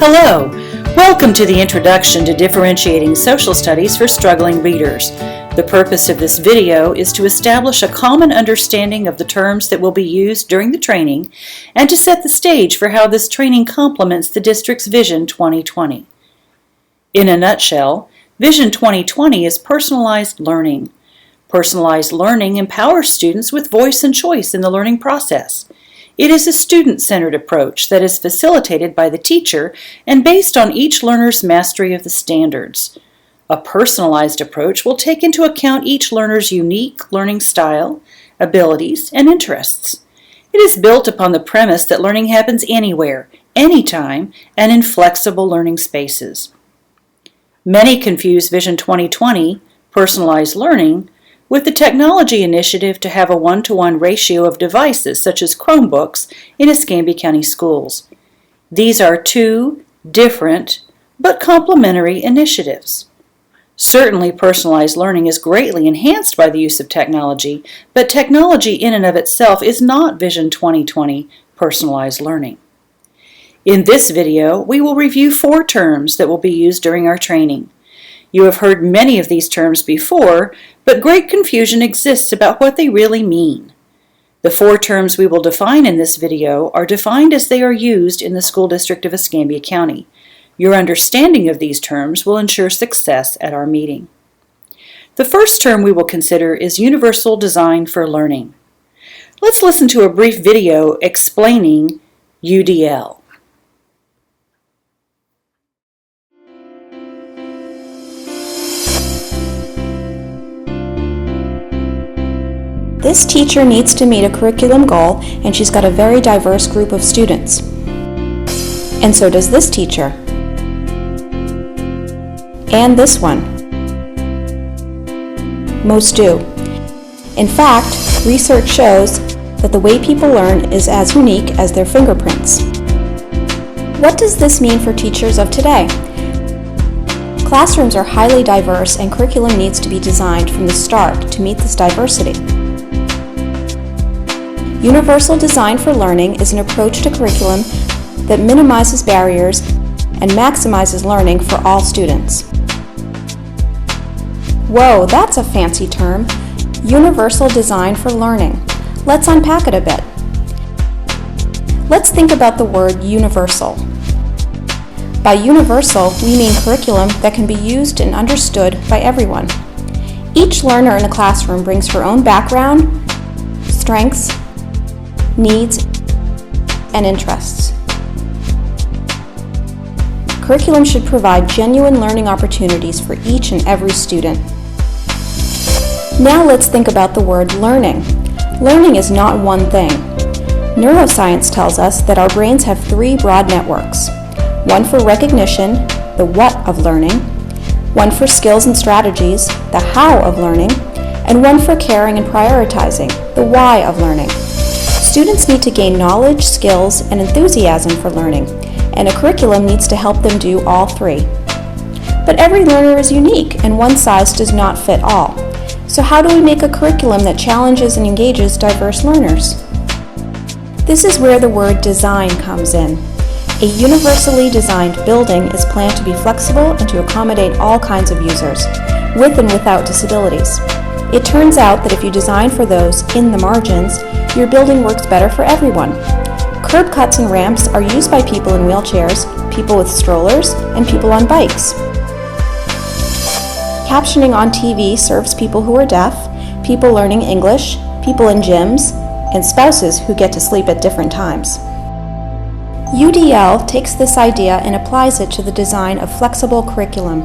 Hello! Welcome to the Introduction to Differentiating Social Studies for Struggling Readers. The purpose of this video is to establish a common understanding of the terms that will be used during the training and to set the stage for how this training complements the district's Vision 2020. In a nutshell, Vision 2020 is personalized learning. Personalized learning empowers students with voice and choice in the learning process. It is a student-centered approach that is facilitated by the teacher and based on each learner's mastery of the standards. A personalized approach will take into account each learner's unique learning style, abilities, and interests. It is built upon the premise that learning happens anywhere, anytime, and in flexible learning spaces. Many confuse Vision 2020, personalized learning, with the technology initiative to have a one-to-one ratio of devices such as Chromebooks in Escambia County schools. These are two different but complementary initiatives. Certainly, personalized learning is greatly enhanced by the use of technology, but technology in and of itself is not Vision 2020 personalized learning. In this video, we will review 4 terms that will be used during our training. You have heard many of these terms before, but great confusion exists about what they really mean. The 4 terms we will define in this video are defined as they are used in the School District of Escambia County. Your understanding of these terms will ensure success at our meeting. The first term we will consider is Universal Design for Learning. Let's listen to a brief video explaining UDL. This teacher needs to meet a curriculum goal, and she's got a very diverse group of students. And so does this teacher. And this one. Most do. In fact, research shows that the way people learn is as unique as their fingerprints. What does this mean for teachers of today? Classrooms are highly diverse, and curriculum needs to be designed from the start to meet this diversity. Universal Design for Learning is an approach to curriculum that minimizes barriers and maximizes learning for all students. Whoa, that's a fancy term. Universal Design for Learning. Let's unpack it a bit. Let's think about the word universal. By universal, we mean curriculum that can be used and understood by everyone. Each learner in a classroom brings her own background, strengths, needs, and interests. Curriculum should provide genuine learning opportunities for each and every student. Now let's think about the word learning. Learning is not one thing. Neuroscience tells us that our brains have 3 broad networks. One for recognition, the what of learning, one for skills and strategies, the how of learning, and one for caring and prioritizing, the why of learning. Students need to gain knowledge, skills, and enthusiasm for learning, and a curriculum needs to help them do all 3. But every learner is unique, and one size does not fit all. So how do we make a curriculum that challenges and engages diverse learners? This is where the word design comes in. A universally designed building is planned to be flexible and to accommodate all kinds of users, with and without disabilities. It turns out that if you design for those in the margins, your building works better for everyone. Curb cuts and ramps are used by people in wheelchairs, people with strollers, and people on bikes. Captioning on TV serves people who are deaf, people learning English, people in gyms, and spouses who get to sleep at different times. UDL takes this idea and applies it to the design of flexible curriculum.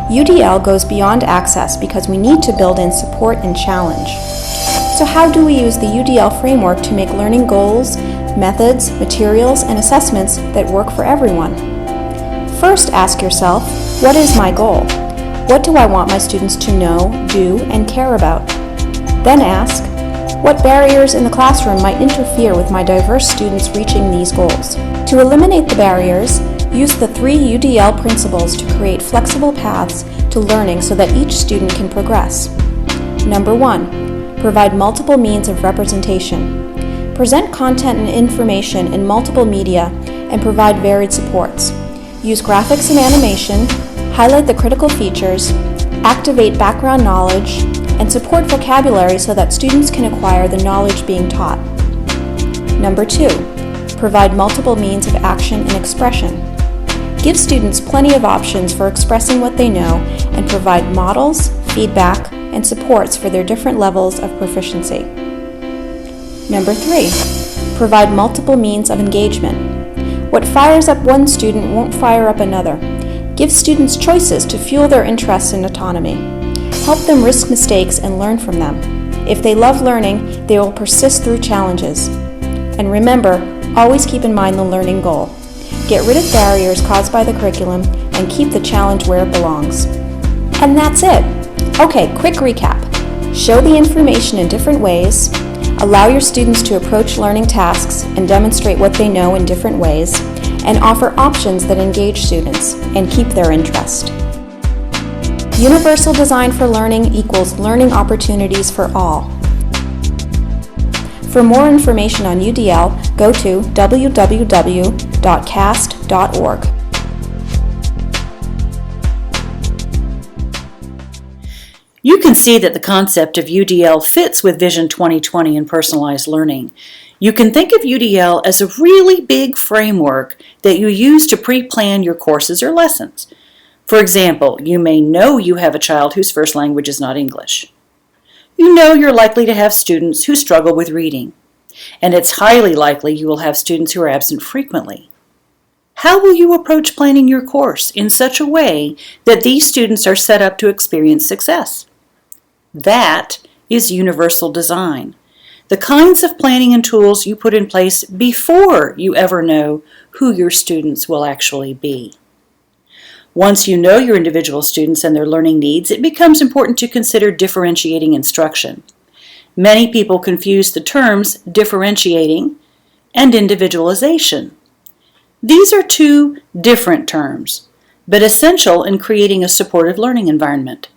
UDL goes beyond access because we need to build in support and challenge. So how do we use the UDL framework to make learning goals, methods, materials, and assessments that work for everyone? First, ask yourself, what is my goal? What do I want my students to know, do, and care about? Then ask, what barriers in the classroom might interfere with my diverse students reaching these goals? To eliminate the barriers, use the 3 UDL principles to create flexible paths to learning so that each student can progress. Number 1, provide multiple means of representation. Present content and information in multiple media and provide varied supports. Use graphics and animation, highlight the critical features, activate background knowledge, and support vocabulary so that students can acquire the knowledge being taught. Number 2, provide multiple means of action and expression. Give students plenty of options for expressing what they know and provide models, feedback, and supports for their different levels of proficiency. Number 3, provide multiple means of engagement. What fires up one student won't fire up another. Give students choices to fuel their interests and autonomy. Help them risk mistakes and learn from them. If they love learning, they will persist through challenges. And remember, always keep in mind the learning goal. Get rid of barriers caused by the curriculum and keep the challenge where it belongs. And that's it. Okay, quick recap. Show the information in different ways, allow your students to approach learning tasks and demonstrate what they know in different ways, and offer options that engage students and keep their interest. Universal design for learning equals learning opportunities for all. For more information on UDL, go to www.cast.org. You can see that the concept of UDL fits with Vision 2020 and personalized learning. You can think of UDL as a really big framework that you use to pre-plan your courses or lessons. For example, you may know you have a child whose first language is not English. You know you're likely to have students who struggle with reading, and it's highly likely you will have students who are absent frequently. How will you approach planning your course in such a way that these students are set up to experience success? That is universal design. The kinds of planning and tools you put in place before you ever know who your students will actually be. Once you know your individual students and their learning needs, it becomes important to consider differentiating instruction. Many people confuse the terms differentiating and individualization. These are two different terms, but essential in creating a supportive learning environment.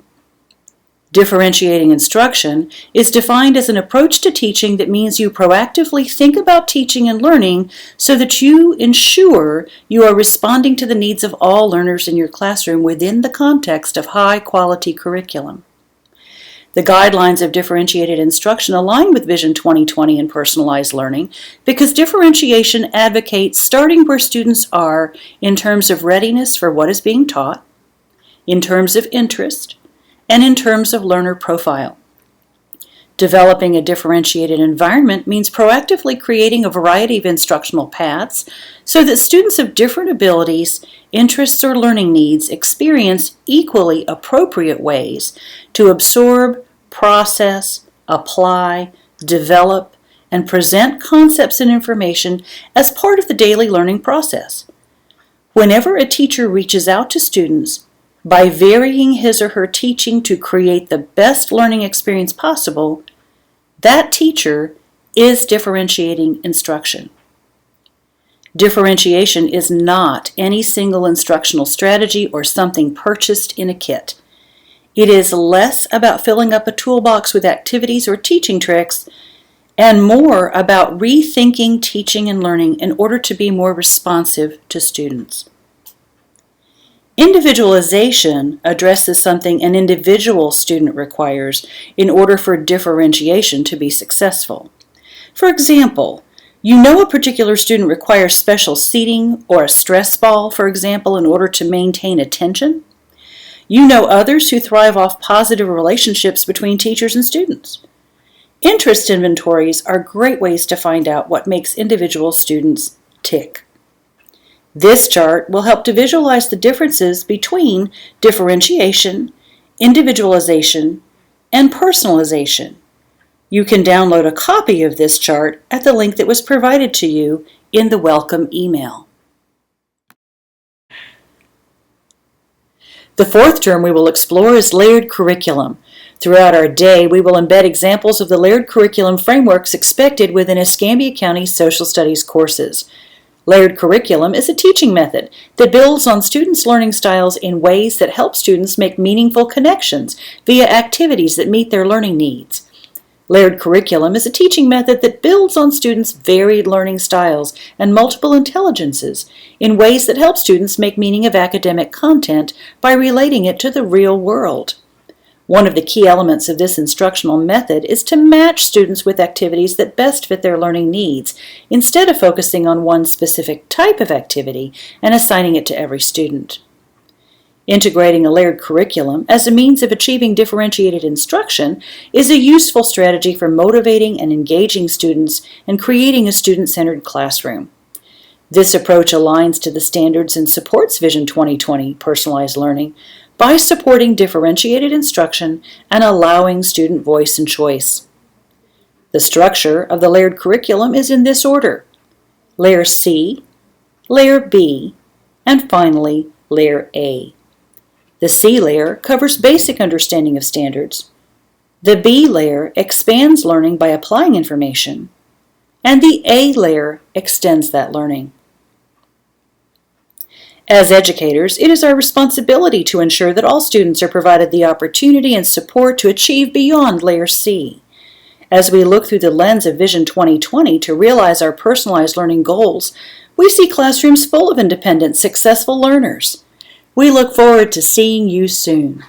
Differentiating instruction is defined as an approach to teaching that means you proactively think about teaching and learning so that you ensure you are responding to the needs of all learners in your classroom within the context of high-quality curriculum. The guidelines of differentiated instruction align with Vision 2020 and personalized learning because differentiation advocates starting where students are in terms of readiness for what is being taught, in terms of interest, and in terms of learner profile. Developing a differentiated environment means proactively creating a variety of instructional paths so that students of different abilities, interests, or learning needs experience equally appropriate ways to absorb, process, apply, develop, and present concepts and information as part of the daily learning process. Whenever a teacher reaches out to students by varying his or her teaching to create the best learning experience possible, that teacher is differentiating instruction. Differentiation is not any single instructional strategy or something purchased in a kit. It is less about filling up a toolbox with activities or teaching tricks and more about rethinking teaching and learning in order to be more responsive to students. Individualization addresses something an individual student requires in order for differentiation to be successful. For example, you know a particular student requires special seating or a stress ball, for example, in order to maintain attention. You know others who thrive off positive relationships between teachers and students. Interest inventories are great ways to find out what makes individual students tick. This chart will help to visualize the differences between differentiation, individualization, and personalization. You can download a copy of this chart at the link that was provided to you in the welcome email. The fourth term we will explore is layered curriculum. Throughout our day, we will embed examples of the layered curriculum frameworks expected within Escambia County social studies courses. Layered curriculum is a teaching method that builds on students' learning styles in ways that help students make meaningful connections via activities that meet their learning needs. Layered curriculum is a teaching method that builds on students' varied learning styles and multiple intelligences in ways that help students make meaning of academic content by relating it to the real world. One of the key elements of this instructional method is to match students with activities that best fit their learning needs, instead of focusing on one specific type of activity and assigning it to every student. Integrating a layered curriculum as a means of achieving differentiated instruction is a useful strategy for motivating and engaging students and creating a student-centered classroom. This approach aligns to the standards and supports Vision 2020 personalized learning by supporting differentiated instruction and allowing student voice and choice. The structure of the layered curriculum is in this order: Layer C, Layer B, and finally Layer A. The C layer covers basic understanding of standards. The B layer expands learning by applying information, and the A layer extends that learning. As educators, it is our responsibility to ensure that all students are provided the opportunity and support to achieve beyond Layer C. As we look through the lens of Vision 2020 to realize our personalized learning goals, we see classrooms full of independent, successful learners. We look forward to seeing you soon.